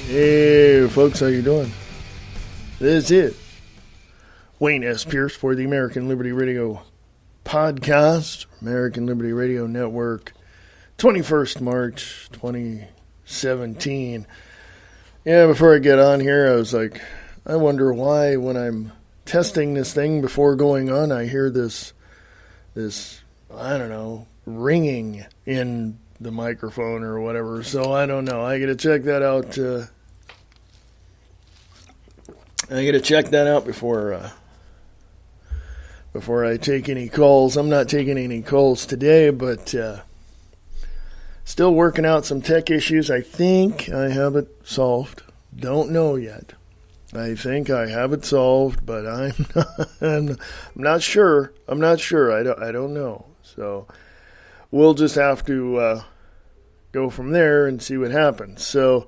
Hey folks, how you doing? This is Wayne S. Pierce for the American Liberty Radio podcast, American Liberty Radio Network, 21st March 2017. Yeah, before I get on here, I was like, I wonder why when I'm testing this thing before going on, I hear this I don't know, ringing in the microphone or whatever. So I don't know. I got to check that out. I got to check that out before I take any calls. I'm not taking any calls today, but still working out some tech issues. I think I have it solved. Don't know yet. I think I have it solved, but I'm not sure. I'm not sure. I don't know. So we'll just have to go from there and see what happens. So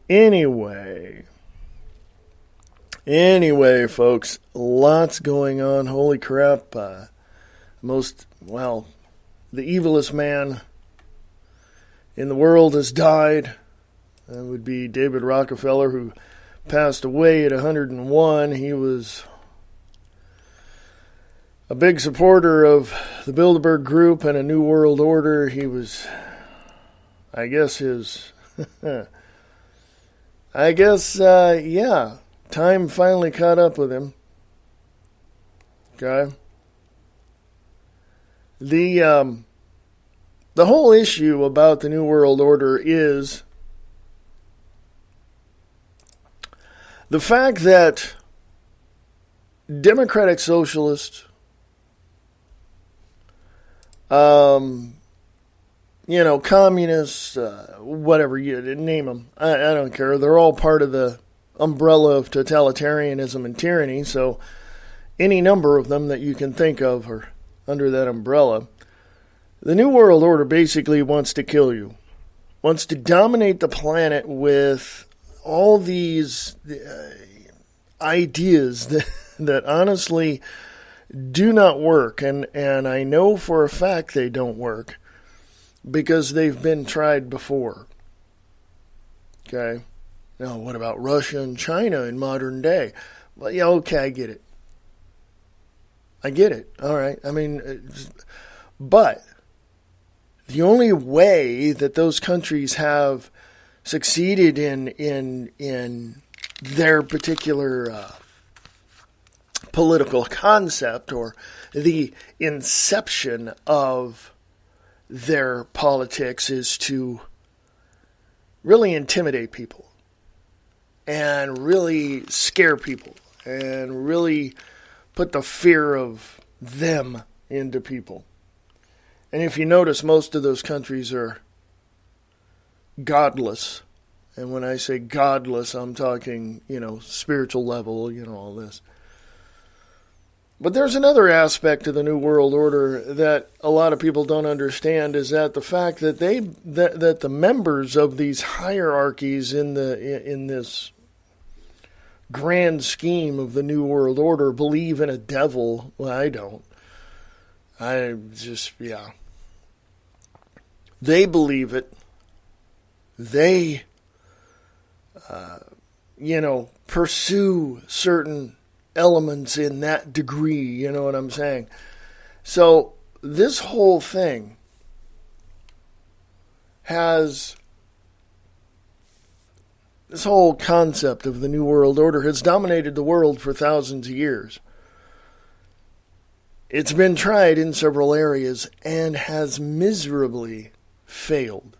anyway, folks, lots going on. Holy crap. The evilest man in the world has died. That would be David Rockefeller, who passed away at 101. He was a big supporter of the Bilderberg Group and a New World Order. He was, I guess time finally caught up with him. Okay. The whole issue about the New World Order is the fact that democratic socialists, communists, whatever you name them, I don't care. They're all part of the umbrella of totalitarianism and tyranny, so any number of them that you can think of are under that umbrella. The New World Order basically wants to kill you, wants to dominate the planet with all these ideas that honestly do not work, and I know for a fact they don't work because they've been tried before. Okay? Now, what about Russia and China in modern day? Well, yeah, okay, I get it. All right. I mean, but the only way that those countries have succeeded in their particular political concept, or the inception of their politics, is to really intimidate people and really scare people and really put the fear of them into people. And if you notice, most of those countries are godless. And when I say godless, I'm talking, spiritual level, all this. But there's another aspect to the New World Order that a lot of people don't understand, is that the fact that that the members of these hierarchies in this grand scheme of the New World Order believe in a devil. Well, I don't. They believe it. They, pursue certain elements in that degree, you know what I'm saying? So this whole thing this whole concept of the New World Order has dominated the world for thousands of years. It's been tried in several areas and has miserably failed.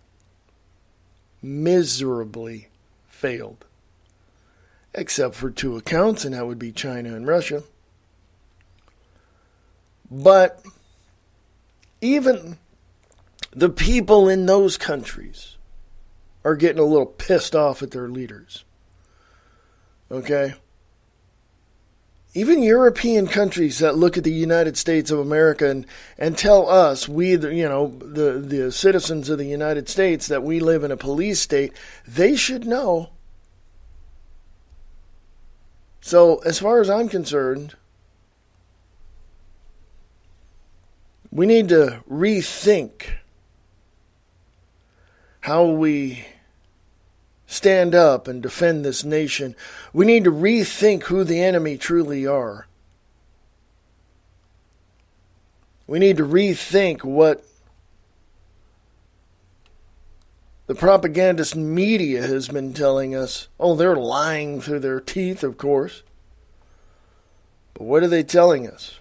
Miserably failed. Except for two accounts, and that would be China and Russia. But even the people in those countries are getting a little pissed off at their leaders. Okay? Even European countries that look at the United States of America and tell us, the citizens of the United States, that we live in a police state, they should know. So, as far as I'm concerned, we need to rethink how we stand up and defend this nation. We need to rethink who the enemy truly are. We need to rethink what the propagandist media has been telling us. Oh, they're lying through their teeth, of course. But what are they telling us?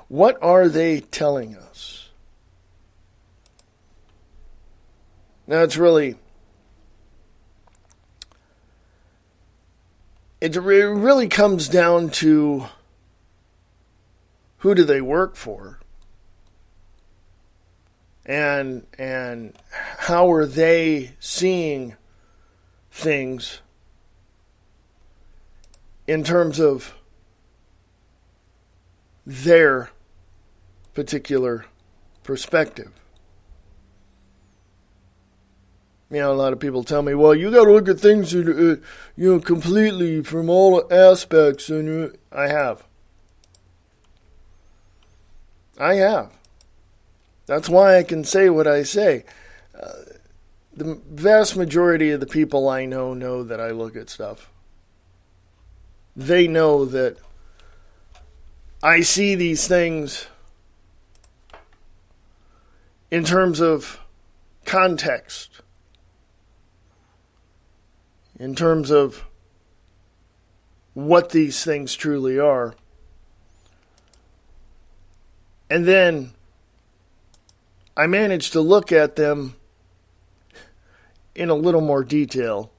What are they telling us? Now, it really comes down to who do they work for? And how are they seeing things in terms of their particular perspective? You know, a lot of people tell me, well, you got to look at things, completely from all aspects. And I have. That's why I can say what I say. The vast majority of the people I know that I look at stuff. They know that I see these things in terms of context, in terms of what these things truly are. And then I managed to look at them in a little more detail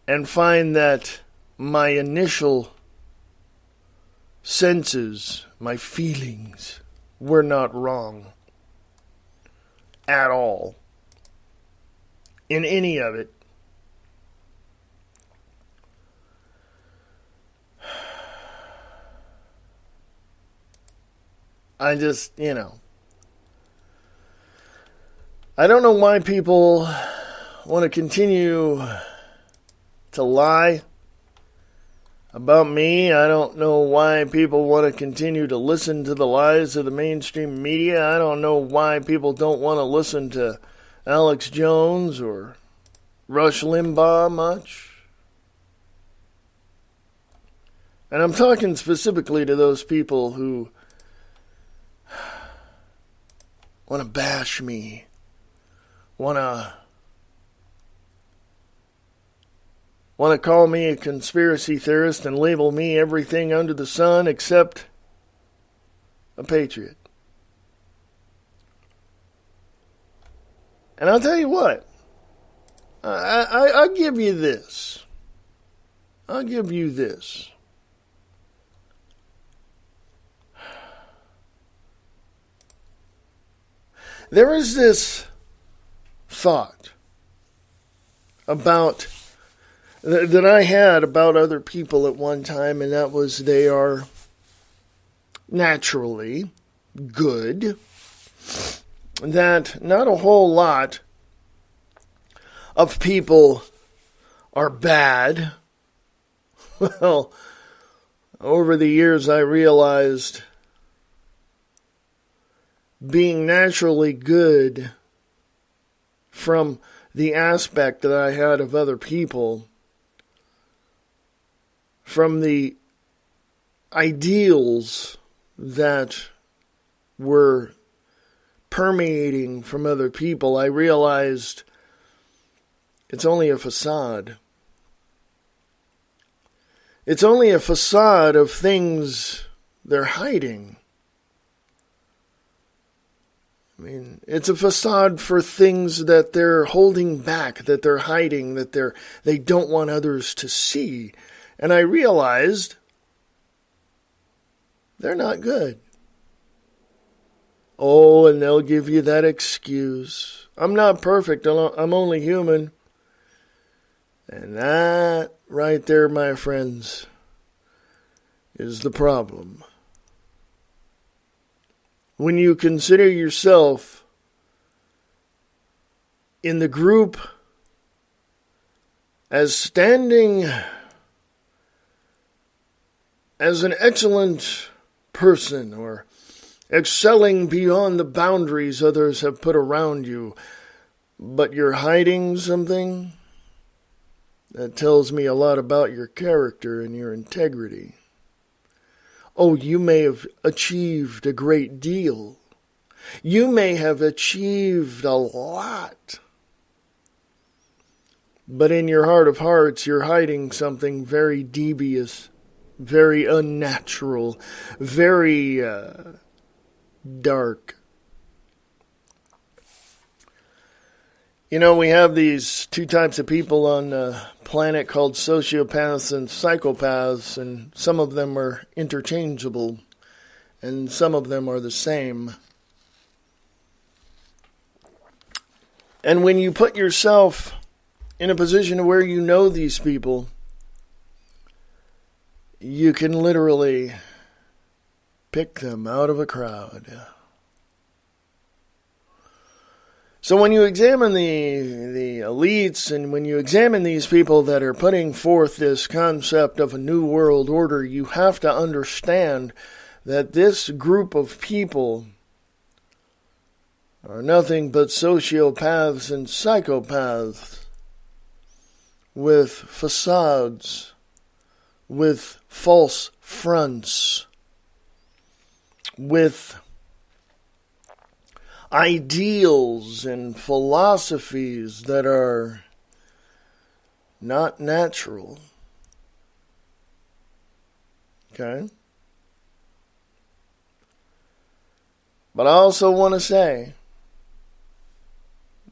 and find that my initial senses, my feelings, were not wrong at all in any of it. I just, I don't know why people want to continue to lie about me. I don't know why people want to continue to listen to the lies of the mainstream media. I don't know why people don't want to listen to Alex Jones or Rush Limbaugh much. And I'm talking specifically to those people who want to bash me, want to call me a conspiracy theorist and label me everything under the sun except a patriot. And I'll tell you what, I'll give you this. I'll give you this. There is this thought about that I had about other people at one time, and that was they are naturally good, that not a whole lot of people are bad. Well, over the years I realized being naturally good from the aspect that I had of other people, from the ideals that were permeating from other people, I realized it's only a facade. It's only a facade of things they're hiding. I mean, it's a facade for things that they're holding back, that they're hiding, that they don't want others to see. And I realized they're not good. Oh, and they'll give you that excuse. I'm not perfect. I'm only human. And that right there, my friends, is the problem. When you consider yourself in the group as standing as an excellent person or excelling beyond the boundaries others have put around you, but you're hiding something that tells me a lot about your character and your integrity. Oh, you may have achieved a great deal. You may have achieved a lot. But in your heart of hearts, you're hiding something very devious, very unnatural, very dark. You know, we have these two types of people on the planet called sociopaths and psychopaths, and some of them are interchangeable, and some of them are the same. And when you put yourself in a position where you know these people, you can literally pick them out of a crowd. So when you examine the elites, and when you examine these people that are putting forth this concept of a new world order, you have to understand that this group of people are nothing but sociopaths and psychopaths with facades, with false fronts, with ideals and philosophies that are not natural. Okay? But I also want to say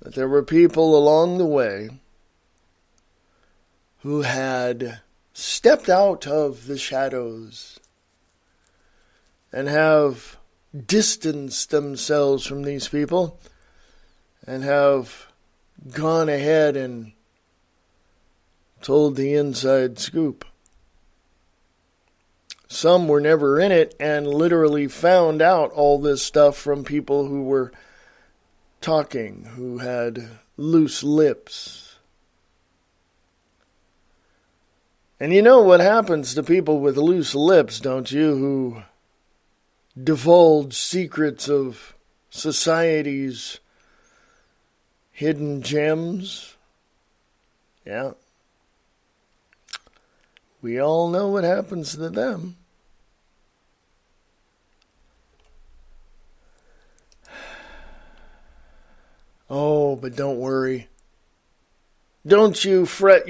that there were people along the way who had stepped out of the shadows and have distanced themselves from these people and have gone ahead and told the inside scoop. Some were never in it and literally found out all this stuff from people who were talking, who had loose lips. And you know what happens to people with loose lips, don't you, who divulge secrets of society's hidden gems? Yeah. We all know what happens to them. Oh, but don't worry. Don't you fret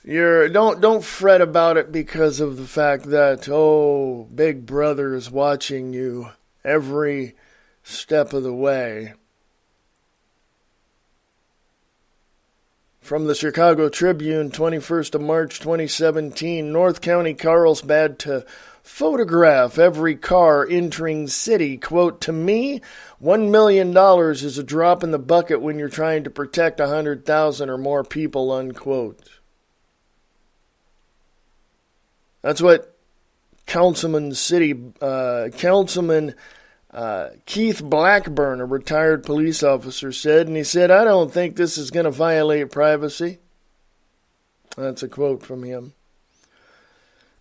don't fret about it because of the fact that, oh, Big Brother is watching you every step of the way. From the Chicago Tribune, 21st of March 2017, North County Carlsbad to photograph every car entering city. Quote, to me, $1 million is a drop in the bucket when you're trying to protect 100,000 or more people, unquote. That's what Councilman Keith Blackburn, a retired police officer, said. And he said, I don't think this is going to violate privacy. That's a quote from him.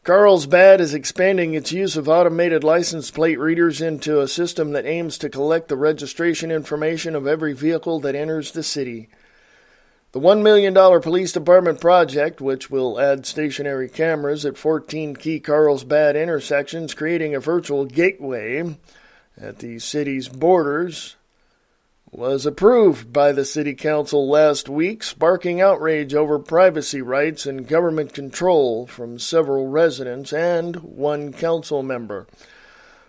Carlsbad is expanding its use of automated license plate readers into a system that aims to collect the registration information of every vehicle that enters the city. The $1 million police department project, which will add stationary cameras at 14 key Carlsbad intersections, creating a virtual gateway at the city's borders, was approved by the city council last week, sparking outrage over privacy rights and government control from several residents and one council member.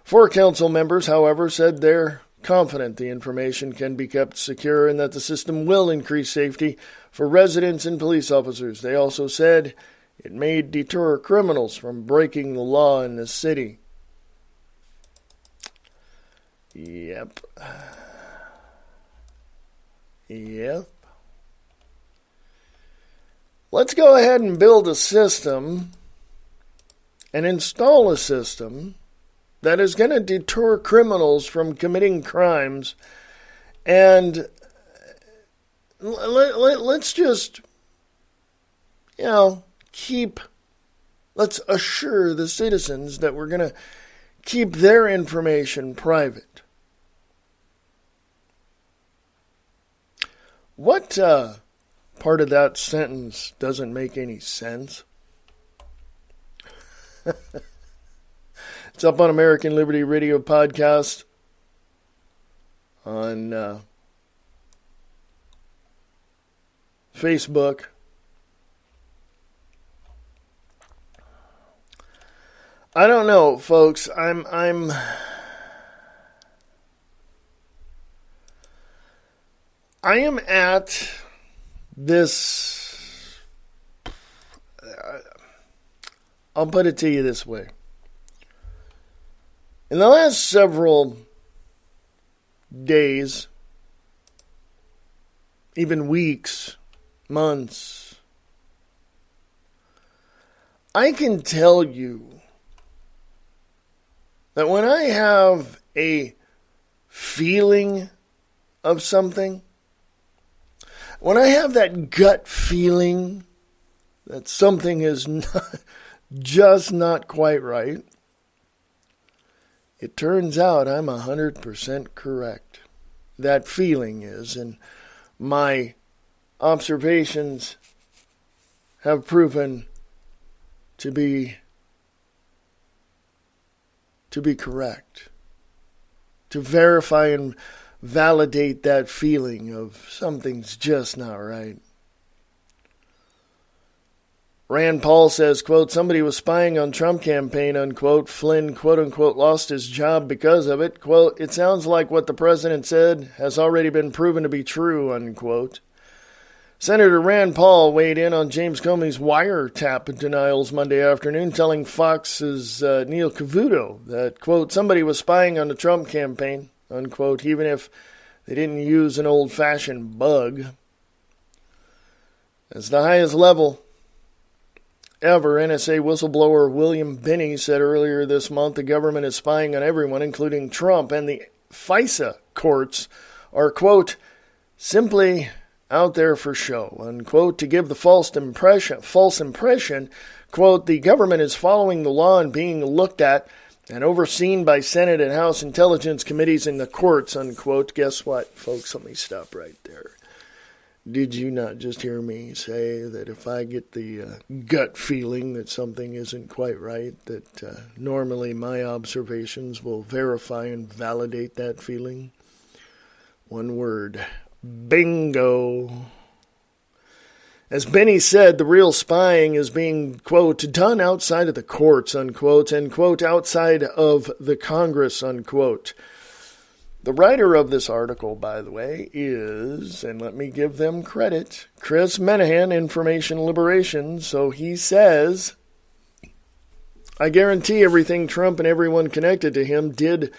4 council members, however, said they're confident the information can be kept secure and that the system will increase safety for residents and police officers. They also said it may deter criminals from breaking the law in the city. Yep. Let's go ahead and build a system and install a system that is going to deter criminals from committing crimes. And let's just, let's assure the citizens that we're going to keep their information private. What part of that sentence doesn't make any sense? It's up on American Liberty Radio Podcast on Facebook. I don't know, folks. I am at this. I'll put it to you this way. In the last several days, even weeks, months, I can tell you that when I have a feeling of something, when I have that gut feeling that something is just not quite right, it turns out I'm 100% correct. That feeling is, and my observations have proven to be correct. To verify and validate that feeling of something's just not right. Rand Paul says, quote, somebody was spying on Trump campaign, unquote. Flynn, quote unquote, lost his job because of it. Quote, it sounds like what the president said has already been proven to be true, unquote. Senator Rand Paul weighed in on James Comey's wiretap denials Monday afternoon, telling Fox's Neil Cavuto that, quote, somebody was spying on the Trump campaign, unquote, even if they didn't use an old-fashioned bug. That's the highest level ever. NSA whistleblower William Binney said earlier this month the government is spying on everyone, including Trump, and the FISA courts are, quote, simply out there for show, unquote, to give the false impression, quote, the government is following the law and being looked at and overseen by Senate and House Intelligence Committees and the courts, unquote. Guess what, folks? Let me stop right there. Did you not just hear me say that if I get the gut feeling that something isn't quite right, that normally my observations will verify and validate that feeling? One word. Bingo. As Benny said, the real spying is being, quote, done outside of the courts, unquote, and, quote, outside of the Congress, unquote. The writer of this article, by the way, is, and let me give them credit, Chris Menahan, Information Liberation. So he says, I guarantee everything Trump and everyone connected to him did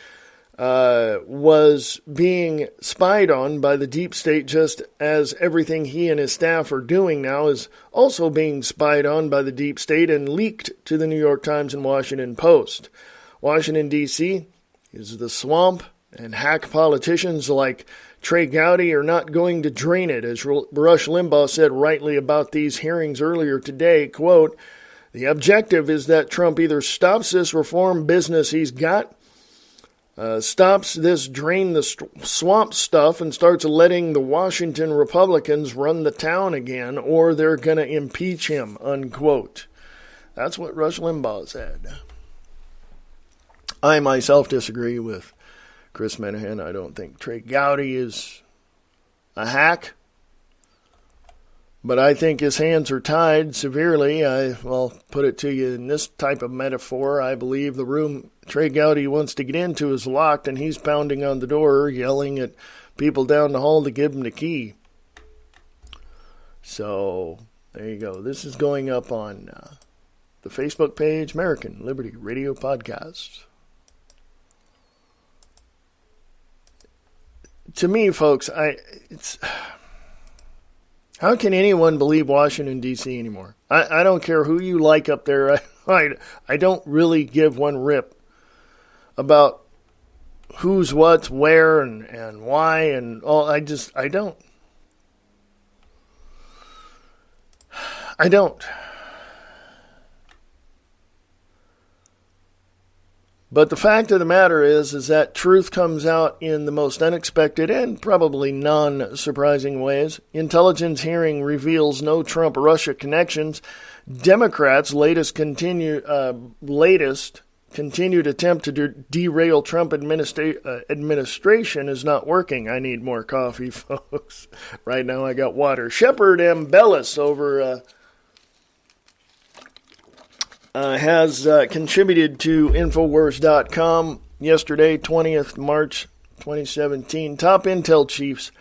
was being spied on by the deep state, just as everything he and his staff are doing now is also being spied on by the deep state and leaked to the New York Times and Washington Post. Washington, D.C. is the swamp, and hack politicians like Trey Gowdy are not going to drain it. As Rush Limbaugh said rightly about these hearings earlier today, quote, the objective is that Trump either stops this reform business he's got, stops this drain the swamp stuff and starts letting the Washington Republicans run the town again, or they're going to impeach him, unquote. That's what Rush Limbaugh said. I myself disagree with Chris Menahan. I don't think Trey Gowdy is a hack, but I think his hands are tied severely. I'll put it to you in this type of metaphor. I believe the room Trey Gowdy wants to get into is locked, and he's pounding on the door, yelling at people down the hall to give him the key. So, there you go. This is going up on the Facebook page, American Liberty Radio Podcast. To me, folks, how can anyone believe Washington, D.C. anymore? I don't care who you like up there. I don't really give one rip about who's what, where, and why, and all. I don't. But the fact of the matter is that truth comes out in the most unexpected and probably non-surprising ways. Intelligence hearing reveals no Trump-Russia connections. Democrats' latest continued attempt to derail Trump administration is not working. I need more coffee, folks. Right now I got water. Shepard M. Bellis over... has contributed to INFOWARS.com yesterday, 20th March 2017. Top intel chiefs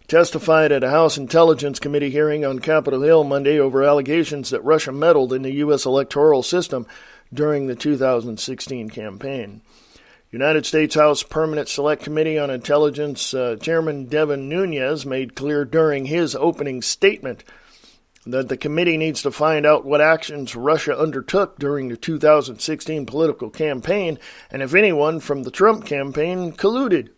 testified at a House Intelligence Committee hearing on Capitol Hill Monday over allegations that Russia meddled in the U.S. electoral system during the 2016 campaign. United States House Permanent Select Committee on Intelligence Chairman Devin Nunes made clear during his opening statement that the committee needs to find out what actions Russia undertook during the 2016 political campaign and if anyone from the Trump campaign colluded.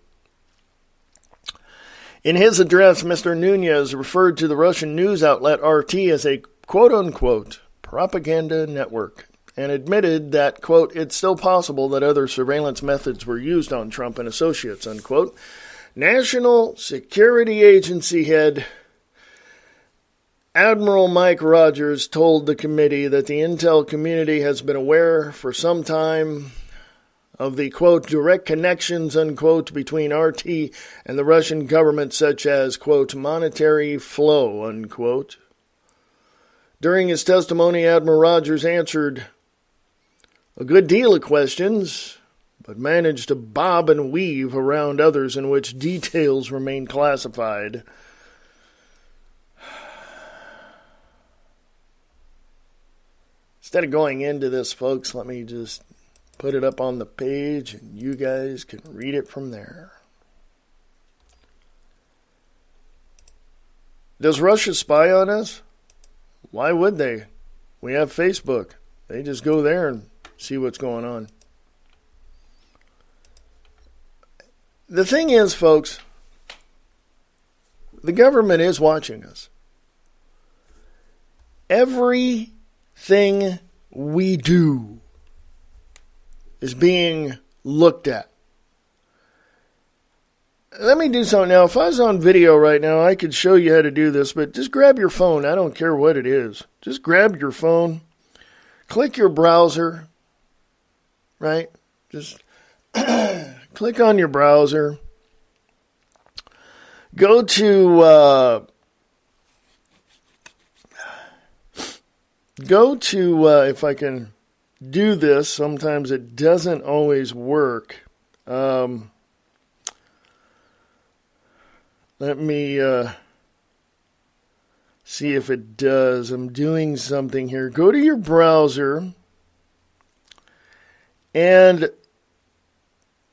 In his address, Mr. Nunes referred to the Russian news outlet RT as a quote-unquote propaganda network and admitted that, quote, it's still possible that other surveillance methods were used on Trump and associates, unquote. National Security Agency head Admiral Mike Rogers told the committee that the intel community has been aware for some time of the, quote, direct connections, unquote, between RT and the Russian government, such as, quote, monetary flow, unquote. During his testimony, Admiral Rogers answered a good deal of questions, but managed to bob and weave around others in which details remain classified. Instead of going into this, folks, let me just put it up on the page and you guys can read it from there. Does Russia spy on us? Why would they? We have Facebook. They just go there and see what's going on. The thing is, folks, the government is watching us. Everything we do is being looked at. Let me do something now. If I was on video right now, I could show you how to do this, but just grab your phone. I don't care what it is. Just grab your phone, click your browser, right? Just click on your browser. Go to if I can do this, sometimes it doesn't always work. Let me see if it does. I'm doing something here. Go to your browser and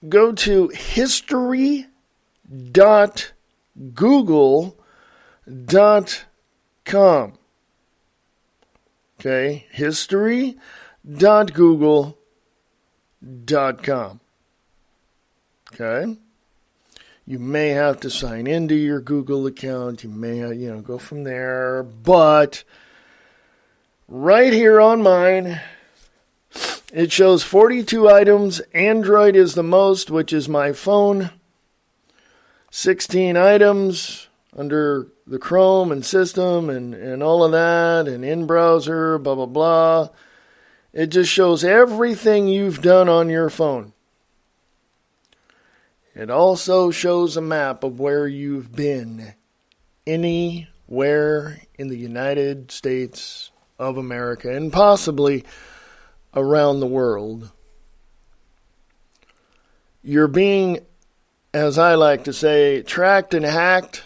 go to history.google.com. Okay, history.google.com. Okay. You may have to sign into your Google account. You may, go from there. But right here on mine, it shows 42 items. Android is the most, which is my phone. 16 items under the Chrome and system and all of that, and in browser, blah, blah, blah. It just shows everything you've done on your phone. It also shows a map of where you've been anywhere in the United States of America and possibly around the world. You're being, as I like to say, tracked and hacked,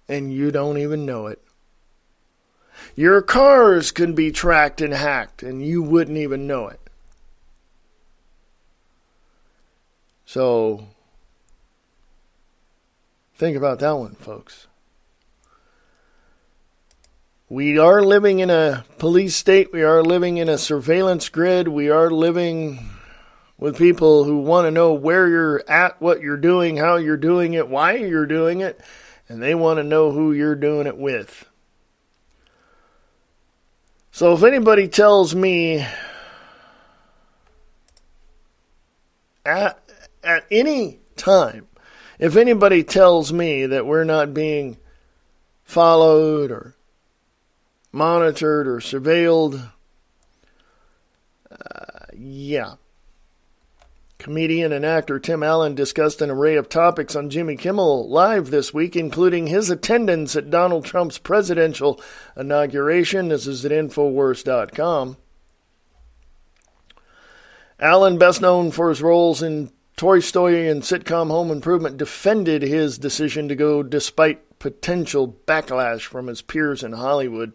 and you don't even know it. Your cars can be tracked and hacked, and you wouldn't even know it. So, think about that one, folks. We are living in a police state. We are living in a surveillance grid. We are living with people who want to know where you're at, what you're doing, how you're doing it, why you're doing it, and they want to know who you're doing it with. So if anybody tells me at any time, if anybody tells me that we're not being followed or monitored or surveilled, yeah. Comedian and actor Tim Allen discussed an array of topics on Jimmy Kimmel Live this week, including his attendance at Donald Trump's presidential inauguration. This is at INFOWARS.com. Allen, best known for his roles in Toy Story and sitcom Home Improvement, defended his decision to go despite potential backlash from his peers in Hollywood.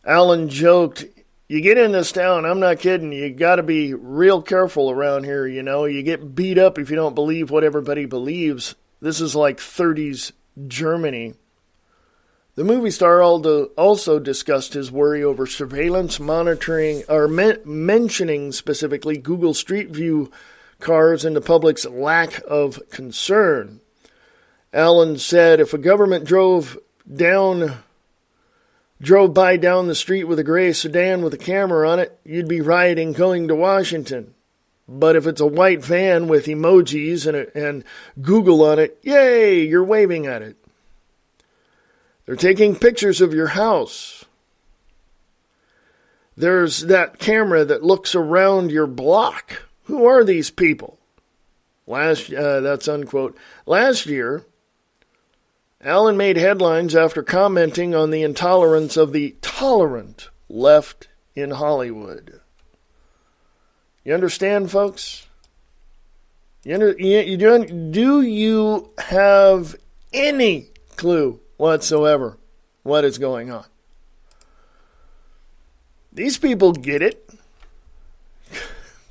Allen joked, "You get in this town, I'm not kidding, you got to be real careful around here, you know. You get beat up if you don't believe what everybody believes. This is like 30s Germany." The movie star also discussed his worry over surveillance monitoring, or mentioning specifically Google Street View cars and the public's lack of concern. Allen said, "If a government drove by down the street with a gray sedan with a camera on it, you'd be rioting going to Washington. But if it's a white van with emojis and Google on it, yay, you're waving at it. They're taking pictures of your house. There's that camera that looks around your block. Who are these people?" That's unquote. Last year, Allen made headlines after commenting on the intolerance of the tolerant left in Hollywood. You understand, folks? Do you have any clue whatsoever what is going on? These people get it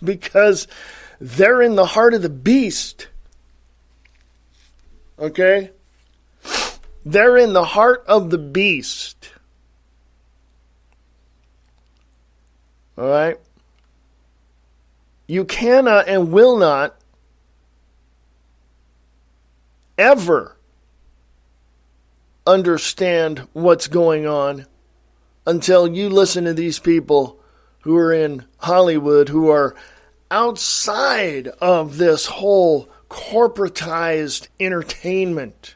because they're in the heart of the beast. Okay? They're in the heart of the beast. All right? You cannot and will not ever understand what's going on until you listen to these people who are in Hollywood, who are outside of this whole corporatized entertainment.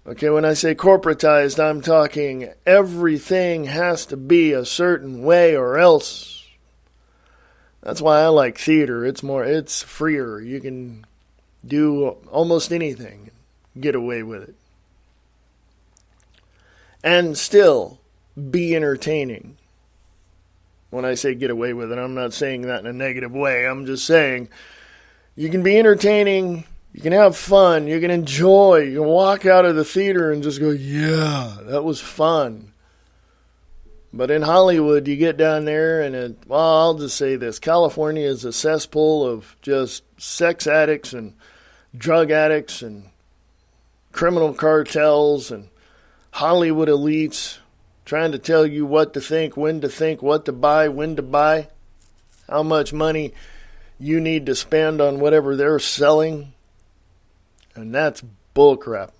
Okay, when I say corporatized, I'm talking everything has to be a certain way or else. That's why I like theater. It's freer. You can do almost anything and get away with it. And still be entertaining. When I say get away with it, I'm not saying that in a negative way. I'm just saying you can be entertaining, you can have fun, you can enjoy, you can walk out of the theater and just go, yeah, that was fun. But in Hollywood, you get down there and I'll just say this. California is a cesspool of just sex addicts and drug addicts and criminal cartels and Hollywood elites trying to tell you what to think, what to buy, when to buy, how much money you need to spend on whatever they're selling. And that's bullcrap.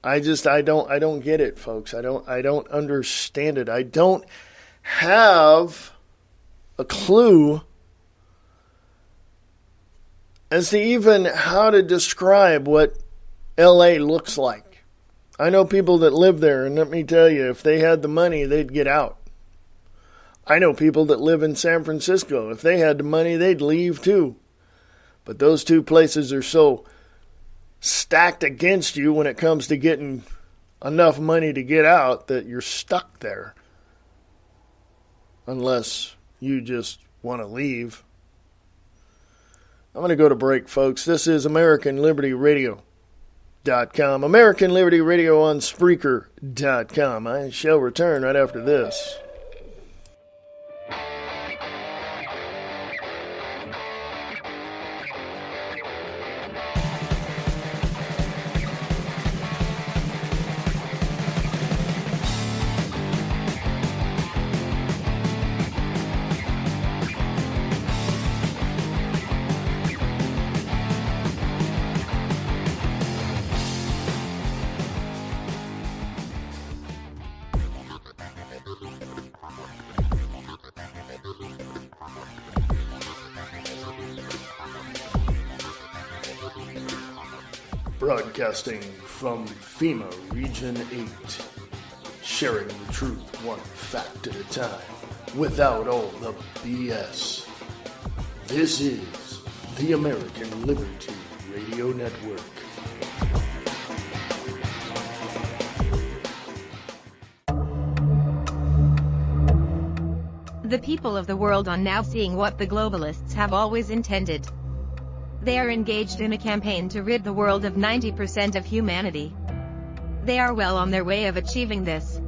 I don't get it, folks. I don't understand it. I don't have a clue as to even how to describe what LA looks like. I know people that live there, and let me tell you, if they had the money, they'd get out. I know people that live in San Francisco. If they had the money, they'd leave too. But those two places are so stacked against you when it comes to getting enough money to get out that you're stuck there. Unless you just want to leave. I'm going to go to break, folks. This is American Liberty Radio.com. American Liberty Radio on Spreaker.com. I shall return right after this. Broadcasting from FEMA Region 8. Sharing the truth one fact at a time, without all the BS. This is the American Liberty Radio Network. The people of the world are now seeing what the globalists have always intended. They are engaged in a campaign to rid the world of 90% of humanity. They are well on their way of achieving this.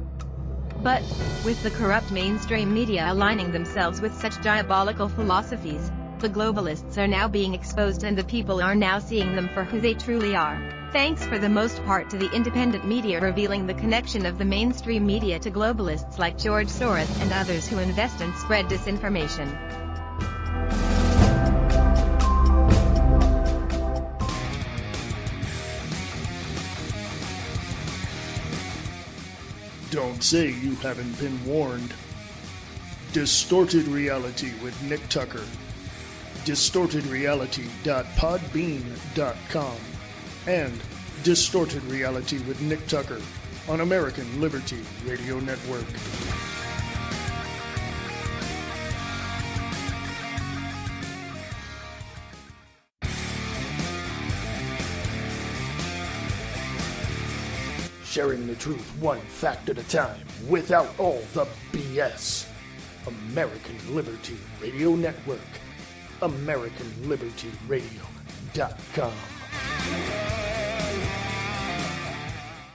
But, with the corrupt mainstream media aligning themselves with such diabolical philosophies, the globalists are now being exposed and the people are now seeing them for who they truly are. Thanks for the most part to the independent media revealing the connection of the mainstream media to globalists like George Soros and others who invest and spread disinformation. Don't say you haven't been warned. Distorted Reality with Nick Tucker. DistortedReality.podbean.com and Distorted Reality with Nick Tucker on American Liberty Radio Network. Sharing the truth one fact at a time, without all the BS. American Liberty Radio Network. AmericanLibertyRadio.com.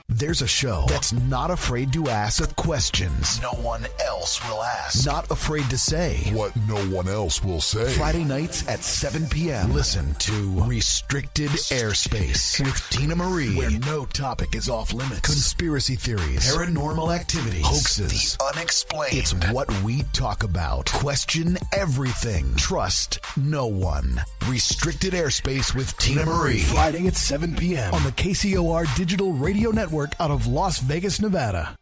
There's a show that's not afraid to ask questions no one else will ask. Not afraid to say what no one else will say. Friday nights at 7 p.m. Listen to Restricted Airspace with Tina Marie, where no topic is off limits. Conspiracy theories, paranormal activities, hoaxes, the unexplained. It's what we talk about. Question everything. Trust no one. Restricted Airspace with Tina Marie. Friday at 7 p.m. on the KCOR Digital Radio Network out of Las Vegas, Nevada.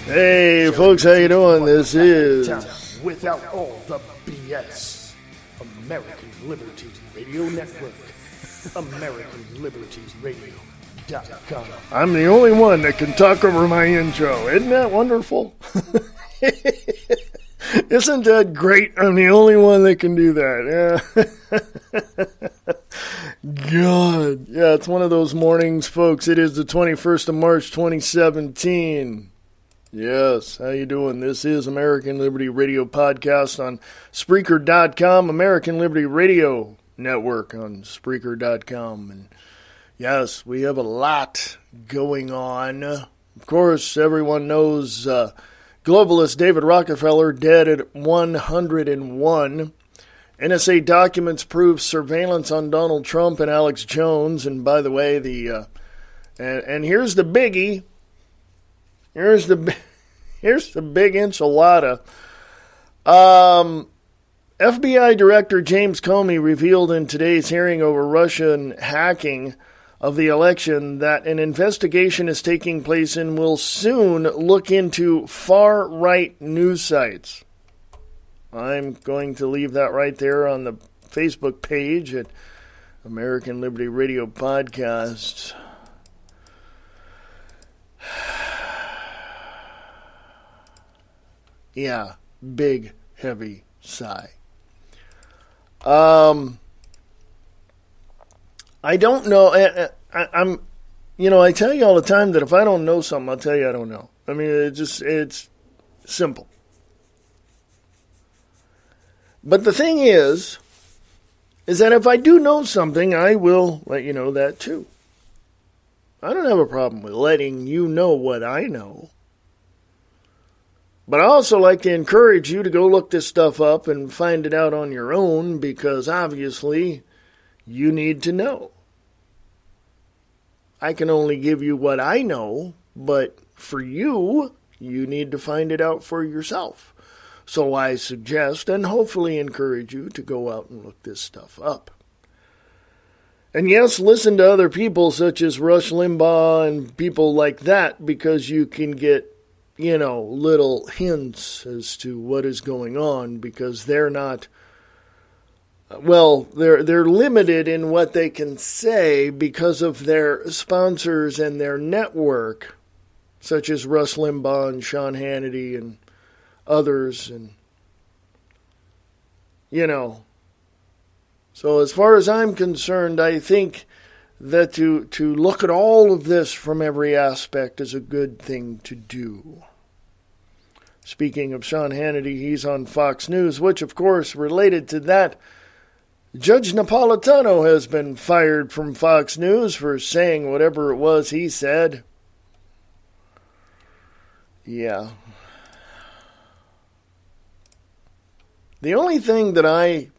Hey folks, how you doing? This is Without All the BS. American Liberty Radio Network. AmericanLibertyRadio.com. I'm the only one that can talk over my intro. Isn't that wonderful? Isn't that great? I'm the only one that can do that. Yeah. God. Yeah, it's one of those mornings, folks. It is the 21st of March, 2017. Yes, how you doing? This is American Liberty Radio Podcast on Spreaker.com, American Liberty Radio Network on Spreaker.com. And yes, we have a lot going on. Of course, everyone knows globalist David Rockefeller dead at 101. NSA documents prove surveillance on Donald Trump and Alex Jones. And by the way, and here's the biggie. Here's the big enchilada. FBI Director James Comey revealed in today's hearing over Russian hacking of the election that an investigation is taking place and will soon look into far-right news sites. I'm going to leave that right there on the Facebook page at American Liberty Radio Podcast. Yeah, big, heavy sigh. I don't know. I tell you all the time that if I don't know something, I'll tell you I don't know. I mean, it's simple. But the thing is that if I do know something, I will let you know that too. I don't have a problem with letting you know what I know. But I also like to encourage you to go look this stuff up and find it out on your own, because obviously you need to know. I can only give you what I know, but for you, you need to find it out for yourself. So I suggest and hopefully encourage you to go out and look this stuff up. And yes, listen to other people such as Rush Limbaugh and people like that, because you can get, little hints as to what is going on, because they're not, they're limited in what they can say because of their sponsors and their network, such as Rush Limbaugh and Sean Hannity and others, and So as far as I'm concerned, I think that to look at all of this from every aspect is a good thing to do. Speaking of Sean Hannity, he's on Fox News, which of course, related to that, Judge Napolitano has been fired from Fox News for saying whatever it was he said. Yeah. The only thing that I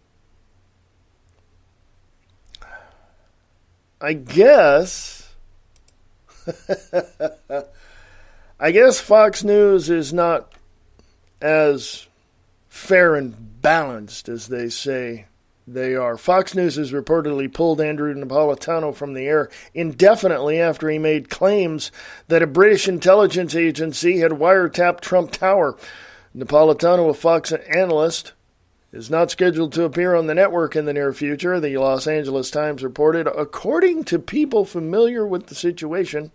guess Fox News is not as fair and balanced as they say they are. Fox News has reportedly pulled Andrew Napolitano from the air indefinitely after he made claims that a British intelligence agency had wiretapped Trump Tower. Napolitano, a Fox analyst, is not scheduled to appear on the network in the near future, the Los Angeles Times reported. According to people familiar with the situation,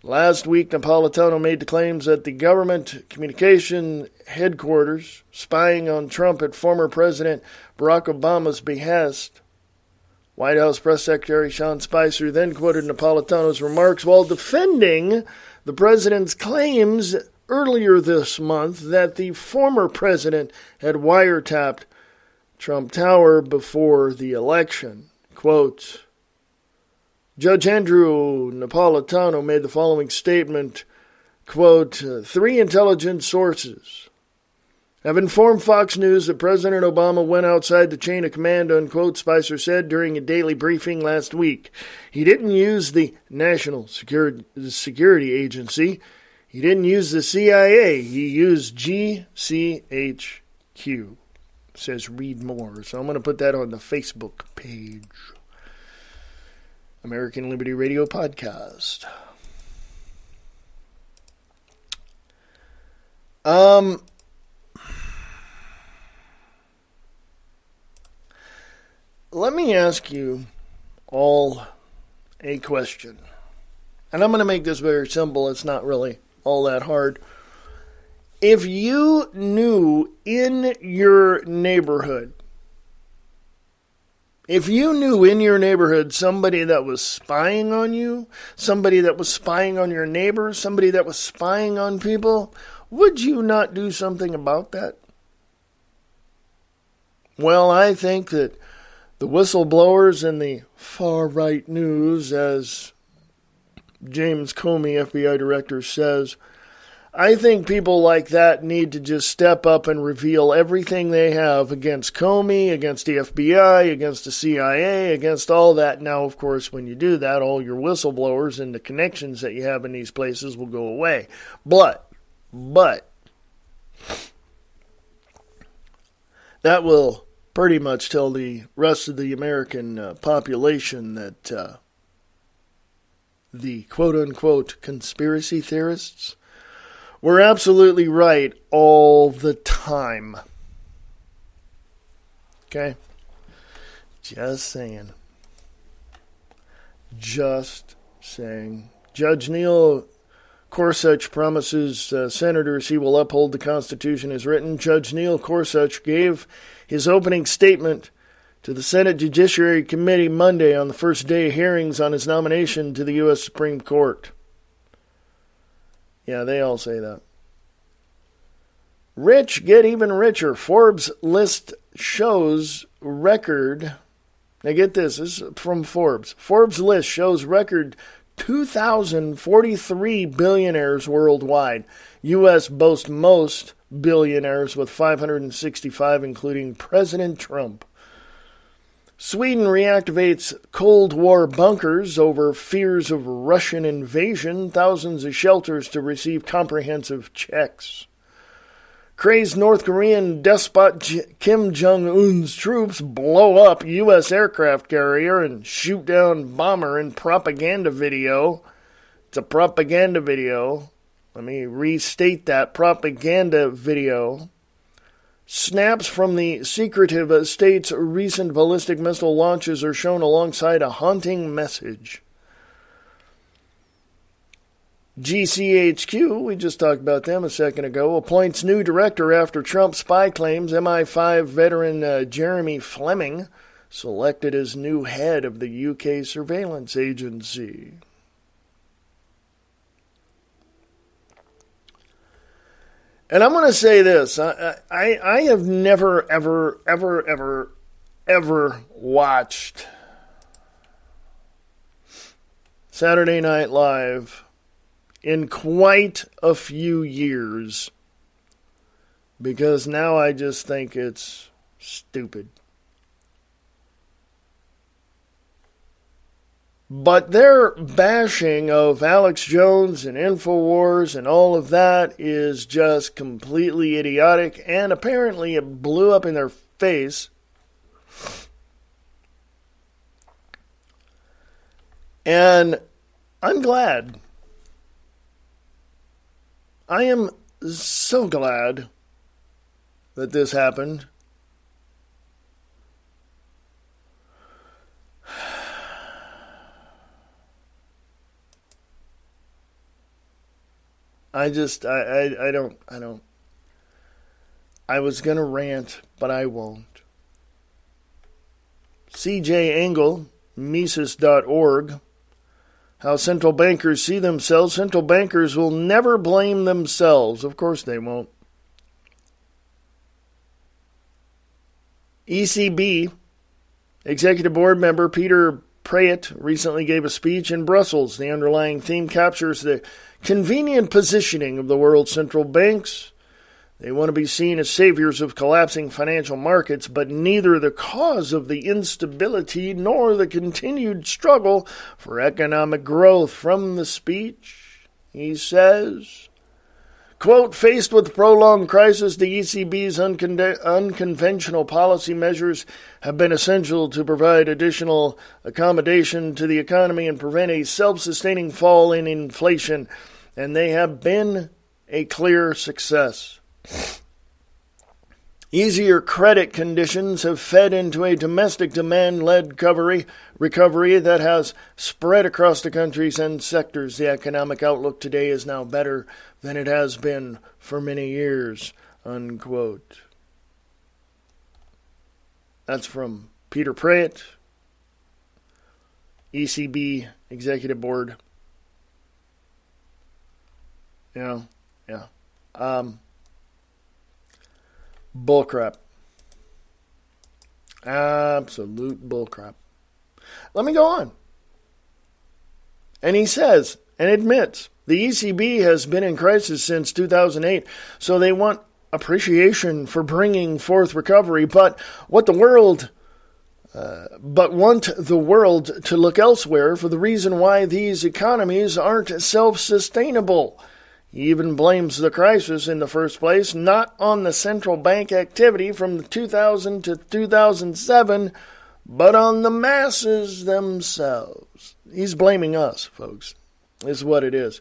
last week Napolitano made the claims that the government communication headquarters spying on Trump at former President Barack Obama's behest. White House Press Secretary Sean Spicer then quoted Napolitano's remarks while defending the president's claims earlier this month that the former president had wiretapped Trump Tower before the election. Quote, Judge Andrew Napolitano made the following statement, quote, 3 intelligence sources have informed Fox News that President Obama went outside the chain of command, unquote, Spicer said during a daily briefing last week. He didn't use the National Security Agency. He didn't use the CIA. He used GCHQ. Says read more. So I'm going to put that on the Facebook page. American Liberty Radio Podcast. Let me ask you all a question. And I'm going to make this very simple. It's not really all that hard. If you knew in your neighborhood somebody that was spying on you, somebody that was spying on your neighbors, somebody that was spying on people, would you not do something about that? Well, I think that the whistleblowers and the far-right news, as James Comey, FBI director, says, I think people like that need to just step up and reveal everything they have against Comey, against the FBI, against the CIA, against all that. Now, of course, when you do that, all your whistleblowers and the connections that you have in these places will go away. But that will pretty much tell the rest of the American population that the quote-unquote conspiracy theorists were absolutely right all the time. Okay? Just saying. Just saying. Judge Neil Gorsuch promises senators he will uphold the Constitution as written. Judge Neil Gorsuch gave his opening statement to the Senate Judiciary Committee Monday on the first day of hearings on his nomination to the U.S. Supreme Court. Yeah, they all say that. Rich get even richer. Forbes list shows record. Now get this is from Forbes. Forbes list shows record 2,043 billionaires worldwide. U.S. boasts most billionaires with 565, including President Trump. Sweden reactivates Cold War bunkers over fears of Russian invasion. Thousands of shelters to receive comprehensive checks. Crazed North Korean despot Kim Jung-Un's troops blow up U.S. aircraft carrier and shoot down bomber in propaganda video. It's a propaganda video. Let me restate that. Propaganda video. Snaps from the secretive state's recent ballistic missile launches are shown alongside a haunting message. GCHQ, we just talked about them a second ago, appoints new director after Trump spy claims. MI5 veteran Jeremy Fleming selected as new head of the UK surveillance agency. And I'm going to say this. I have never, ever watched Saturday Night Live in quite a few years, because now I just think it's stupid. But their bashing of Alex Jones and INFOWARS and all of that is just completely idiotic, and apparently it blew up in their face. And I'm glad. I am so glad that this happened. I don't. I was going to rant, but I won't. C.J. Engel, Mises.org. How central bankers see themselves. Central bankers will never blame themselves. Of course they won't. ECB, Executive Board member Peter Prayet recently gave a speech in Brussels. The underlying theme captures the convenient positioning of the world's central banks. They want to be seen as saviors of collapsing financial markets, but neither the cause of the instability nor the continued struggle for economic growth. From the speech, he says, quote, faced with prolonged crisis, the ECB's unconventional policy measures have been essential to provide additional accommodation to the economy and prevent a self-sustaining fall in inflation, and they have been a clear success. Easier credit conditions have fed into a domestic demand-led recovery that has spread across the countries and sectors. The economic outlook today is now better than it has been for many years, unquote. That's from Peter Prayet, ECB Executive Board. Yeah. Bullcrap. Absolute bullcrap. Let me go on. And he says, and admits, the ECB has been in crisis since 2008, so they want appreciation for bringing forth recovery, but want the world to look elsewhere for the reason why these economies aren't self-sustainable. He even blames the crisis in the first place not on the central bank activity from 2000 to 2007, but on the masses themselves. He's blaming us, folks, is what it is.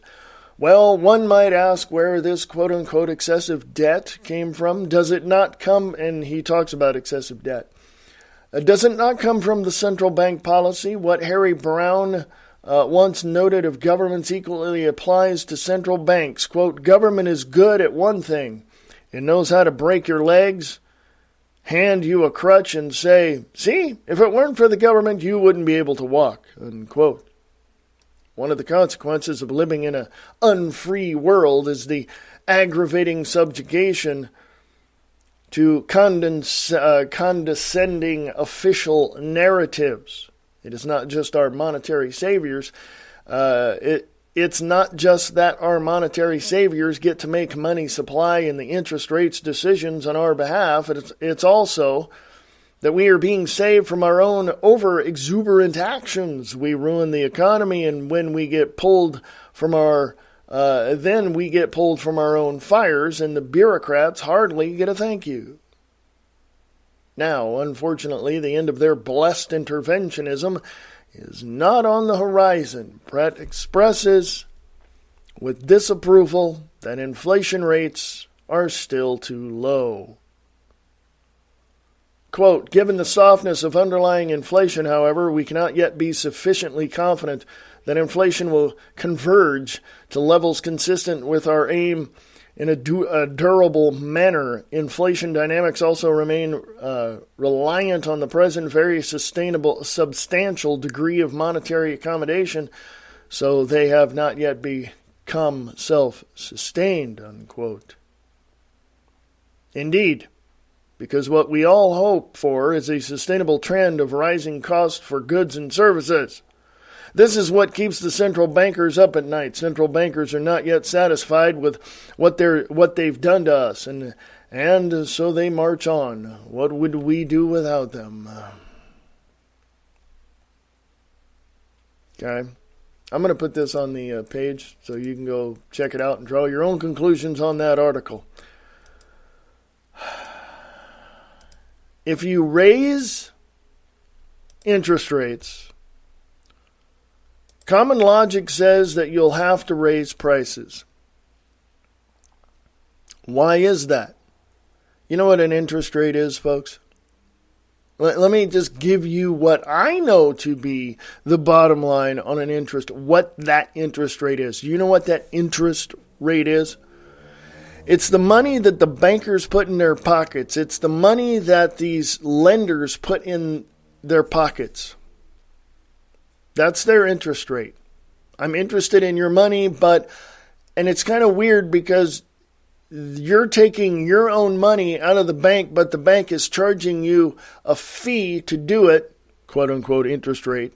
Well, one might ask where this quote-unquote excessive debt came from. Does it not come, and he talks about excessive debt, does it not come from the central bank policy? What Harry Brown once noted of governments equally applies to central banks. Quote, government is good at one thing. It knows how to break your legs, hand you a crutch, and say, see, if it weren't for the government, you wouldn't be able to walk, unquote. One of the consequences of living in an unfree world is the aggravating subjugation to condescending official narratives. It is not just our monetary saviors It's not just that our monetary saviors get to make money supply and the interest rates decisions on our behalf. It's also that we are being saved from our own over-exuberant actions. We ruin the economy, and when we get pulled from our then we get pulled from our own fires, and the bureaucrats hardly get a thank you. Now, unfortunately, the end of their blessed interventionism is not on the horizon. Brett expresses with disapproval that inflation rates are still too low. Quote, given the softness of underlying inflation, however, we cannot yet be sufficiently confident that inflation will converge to levels consistent with our aim in a durable manner. Inflation dynamics also remain reliant on the present very substantial degree of monetary accommodation, so they have not yet become self-sustained, unquote. Indeed, because what we all hope for is a sustainable trend of rising costs for goods and services. This is what keeps the central bankers up at night. Central bankers are not yet satisfied with what they've done to us, and so they march on. What would we do without them? Okay. I'm going to put this on the page so you can go check it out and draw your own conclusions on that article. If you raise interest rates, common logic says that you'll have to raise prices. Why is that? You know what an interest rate is, folks? Let me just give you what I know to be the bottom line on an interest, what that interest rate is. You know what that interest rate is? It's the money that the bankers put in their pockets. It's the money that these lenders put in their pockets. That's their interest rate. I'm interested in your money, and it's kind of weird because you're taking your own money out of the bank, but the bank is charging you a fee to do it, quote unquote interest rate,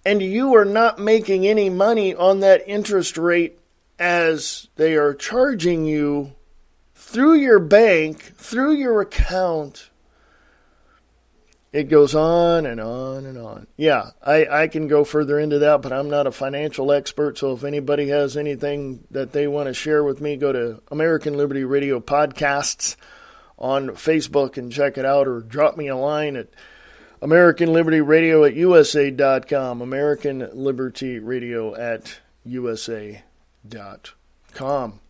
and you are not making any money on that interest rate as they are charging you through your bank, through your account. It goes on and on and on. Yeah, I can go further into that, but I'm not a financial expert, so if anybody has anything that they want to share with me, go to American Liberty Radio Podcasts on Facebook and check it out, or drop me a line at AmericanLibertyRadio@USA.com, AmericanLibertyRadio@USA.com.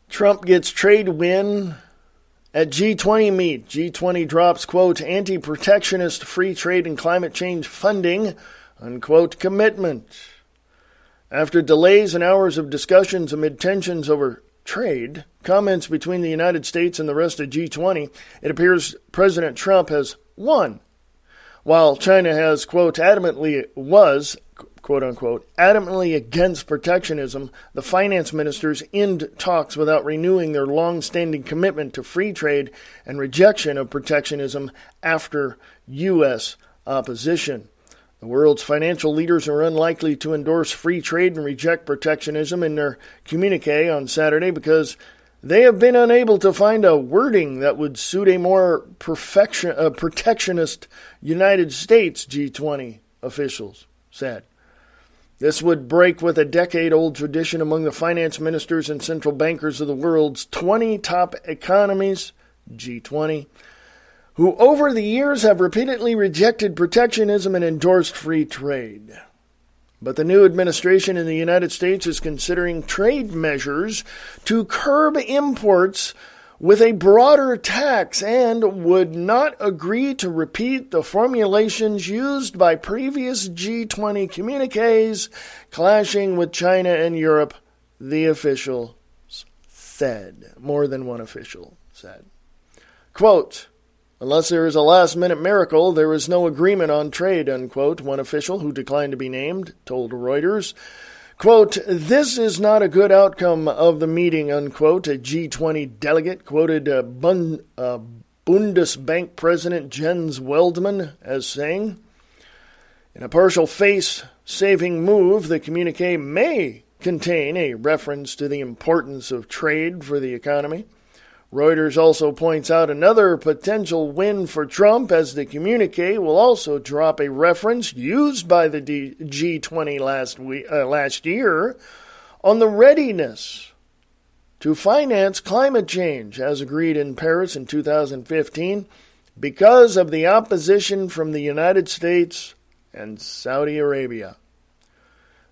Trump gets trade win at G20 meet. G20 drops, quote, anti-protectionist free trade and climate change funding, unquote, commitment. After delays and hours of discussions amid tensions over trade, comments between the United States and the rest of G20, it appears President Trump has won. While China has, quote, quote unquote, adamantly against protectionism, the finance ministers end talks without renewing their long-standing commitment to free trade and rejection of protectionism after U.S. opposition. The world's financial leaders are unlikely to endorse free trade and reject protectionism in their communique on Saturday because they have been unable to find a wording that would suit a more protectionist United States, G20 officials said. This would break with a decade-old tradition among the finance ministers and central bankers of the world's 20 top economies, G20, who over the years have repeatedly rejected protectionism and endorsed free trade. But the new administration in the United States is considering trade measures to curb imports with a broader tax and would not agree to repeat the formulations used by previous G20 communiques clashing with China and Europe, the official said. More than one official said. Quote, unless there is a last-minute miracle, there is no agreement on trade, unquote, one official who declined to be named told Reuters. Quote, this is not a good outcome of the meeting, unquote, a G20 delegate quoted Bundesbank President Jens Weldmann as saying. In a partial face-saving move, the communiqué may contain a reference to the importance of trade for the economy. Reuters also points out another potential win for Trump, as the communiqué will also drop a reference used by the G20 last year on the readiness to finance climate change, as agreed in Paris in 2015, because of the opposition from the United States and Saudi Arabia.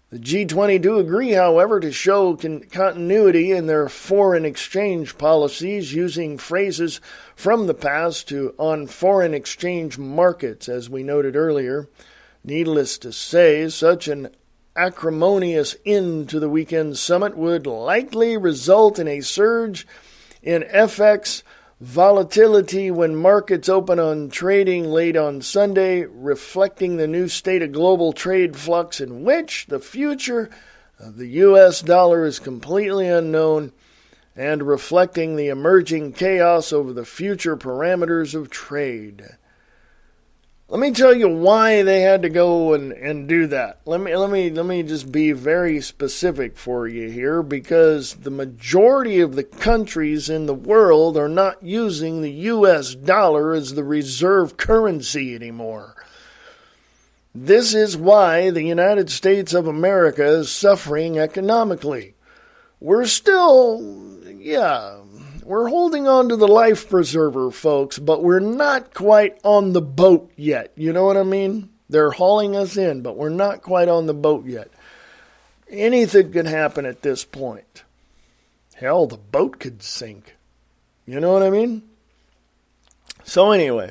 The G20 do agree, however, to show continuity in their foreign exchange policies, using phrases from the past on foreign exchange markets, as we noted earlier. Needless to say, such an acrimonious end to the weekend summit would likely result in a surge in FX volatility when markets open on trading late on Sunday, reflecting the new state of global trade flux in which the future of the U.S. dollar is completely unknown, and reflecting the emerging chaos over the future parameters of trade. Let me tell you why they had to go and do that. Let me just be very specific for you here, because the majority of the countries in the world are not using the U.S. dollar as the reserve currency anymore. This is why the United States of America is suffering economically. We're holding on to the life preserver, folks, but we're not quite on the boat yet. You know what I mean? They're hauling us in, but we're not quite on the boat yet. Anything could happen at this point. Hell, the boat could sink. You know what I mean? So anyway,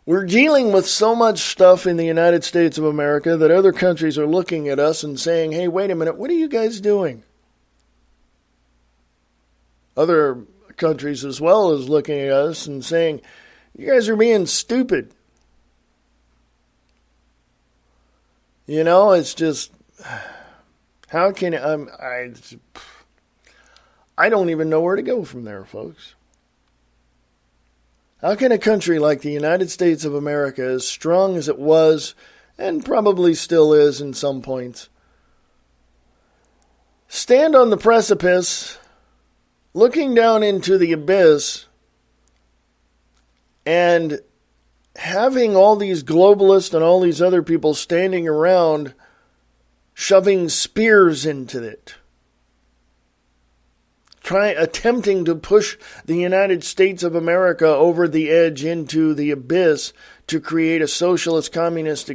we're dealing with so much stuff in the United States of America that other countries are looking at us and saying, hey, wait a minute, what are you guys doing? Other countries as well as looking at us and saying, you guys are being stupid. You know, it's just, how can I don't even know where to go from there, folks. How can a country like the United States of America, as strong as it was, and probably still is in some points, stand on the precipice, looking down into the abyss, and having all these globalists and all these other people standing around shoving spears into it, attempting to push the United States of America over the edge into the abyss to create a socialist communist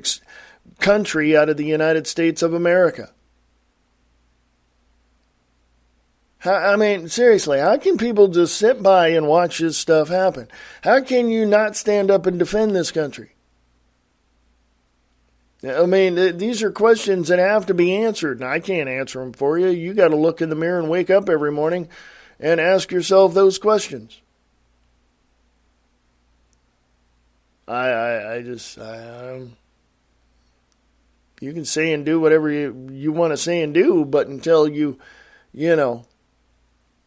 country out of the United States of America. I mean, seriously, how can people just sit by and watch this stuff happen? How can you not stand up and defend this country? I mean, these are questions that have to be answered, and I can't answer them for you. You got to look in the mirror and wake up every morning and ask yourself those questions. You can say and do whatever you want to say and do, but until you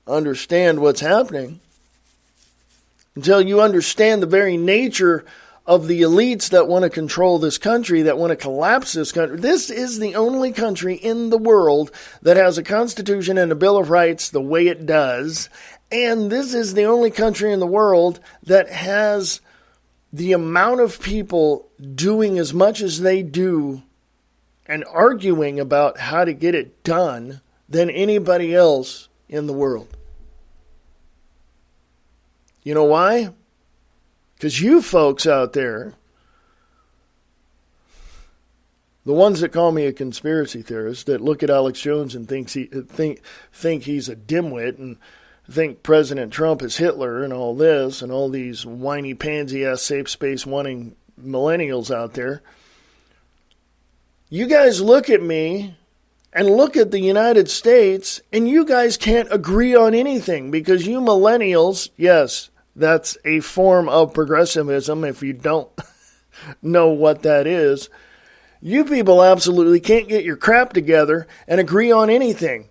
understand what's happening, until you understand the very nature of the elites that want to control this country, that want to collapse this country. This is the only country in the world that has a constitution and a Bill of Rights the way it does, and this is the only country in the world that has the amount of people doing as much as they do and arguing about how to get it done than anybody else in the world. You know why? Because you folks out there, the ones that call me a conspiracy theorist, that look at Alex Jones and think he's a dimwit and think President Trump is Hitler and all this and all these whiny pansy-ass safe space wanting millennials out there, you guys look at me and look at the United States, and you guys can't agree on anything because you millennials, yes, that's a form of progressivism if you don't know what that is. You people absolutely can't get your crap together and agree on anything.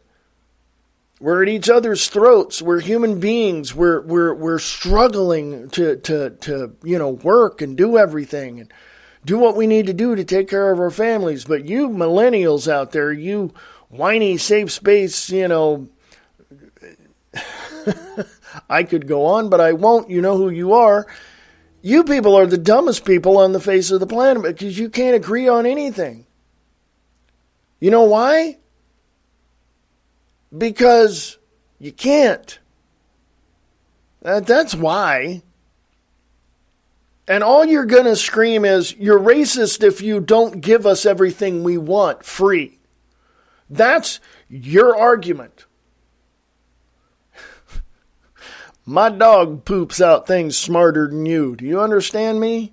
We're at each other's throats. We're human beings. We're struggling to work and do everything and do what we need to do to take care of our families. But you millennials out there, you whiny safe space, I could go on, but I won't. You know who you are. You people are the dumbest people on the face of the planet because you can't agree on anything. You know why? Because you can't. That's why. And all you're going to scream is, you're racist if you don't give us everything we want free. That's your argument. My dog poops out things smarter than you. Do you understand me?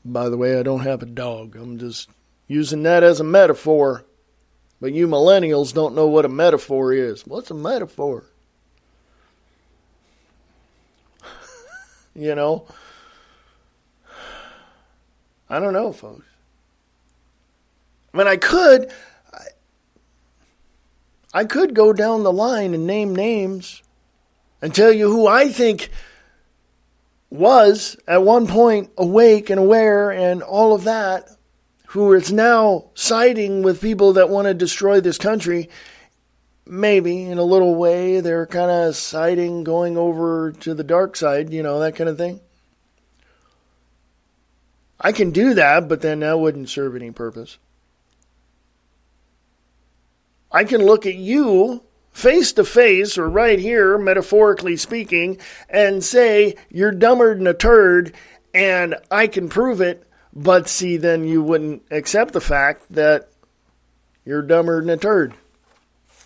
By the way, I don't have a dog. I'm just using that as a metaphor. But you millennials don't know what a metaphor is. What's a metaphor? I don't know, folks. I mean, I could go down the line and name names and tell you who I think was at one point awake and aware and all of that, who is now siding with people that want to destroy this country. Maybe in a little way they're kind of siding, going over to the dark side, that kind of thing. I can do that, but then that wouldn't serve any purpose. I can look at you face to face, or right here, metaphorically speaking, and say you're dumber than a turd, and I can prove it, but see, then you wouldn't accept the fact that you're dumber than a turd.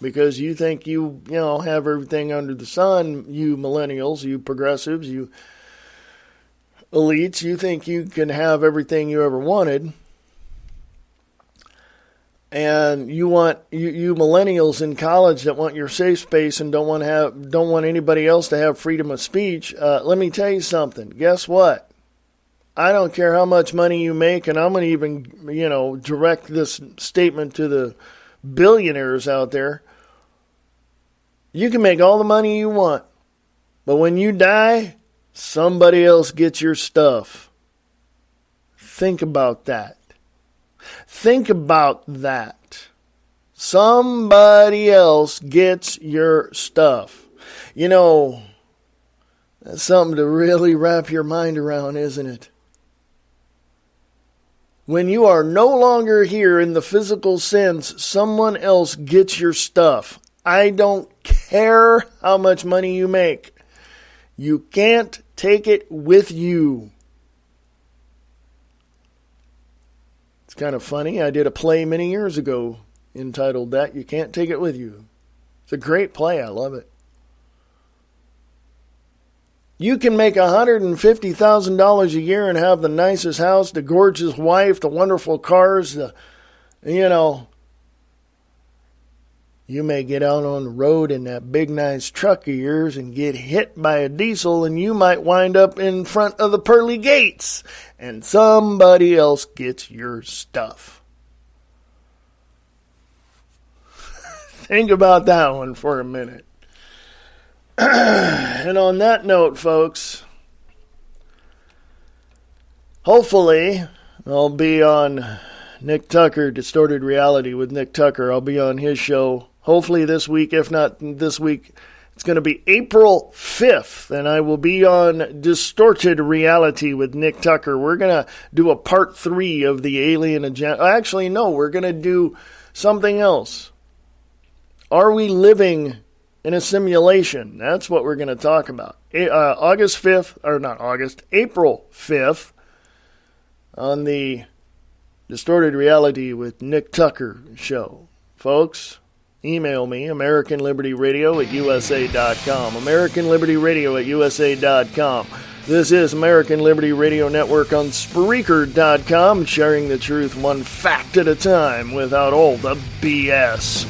Because you think you have everything under the sun, you millennials, you progressives, you elites, you think you can have everything you ever wanted. And you want you millennials in college that want your safe space and don't want anybody else to have freedom of speech. Let me tell you something. Guess what? I don't care how much money you make, and I'm going to even direct this statement to the billionaires out there. You can make all the money you want, but when you die, somebody else gets your stuff. Think about that. Think about that. Somebody else gets your stuff. That's something to really wrap your mind around, isn't it? When you are no longer here in the physical sense, someone else gets your stuff. I don't care how much money you make. You can't take it with you. It's kind of funny. I did a play many years ago entitled that, You Can't Take It With You. It's a great play. I love it. You can make $150,000 a year and have the nicest house, the gorgeous wife, the wonderful cars, You may get out on the road in that big nice truck of yours and get hit by a diesel, and you might wind up in front of the pearly gates and somebody else gets your stuff. Think about that one for a minute. And on that note, folks, hopefully I'll be on Nick Tucker, Distorted Reality with Nick Tucker. I'll be on his show hopefully this week. If not this week, it's going to be April 5th, and I will be on Distorted Reality with Nick Tucker. We're going to do a part 3 of the alien agenda. Actually, no, we're going to do something else. Are we living in a simulation? That's what we're going to talk about. April 5th on the Distorted Reality with Nick Tucker show. Folks, email me, AmericanLibertyRadio@USA.com. AmericanLibertyRadio@USA.com. This is American Liberty Radio Network on Spreaker.com, sharing the truth one fact at a time without all the BS.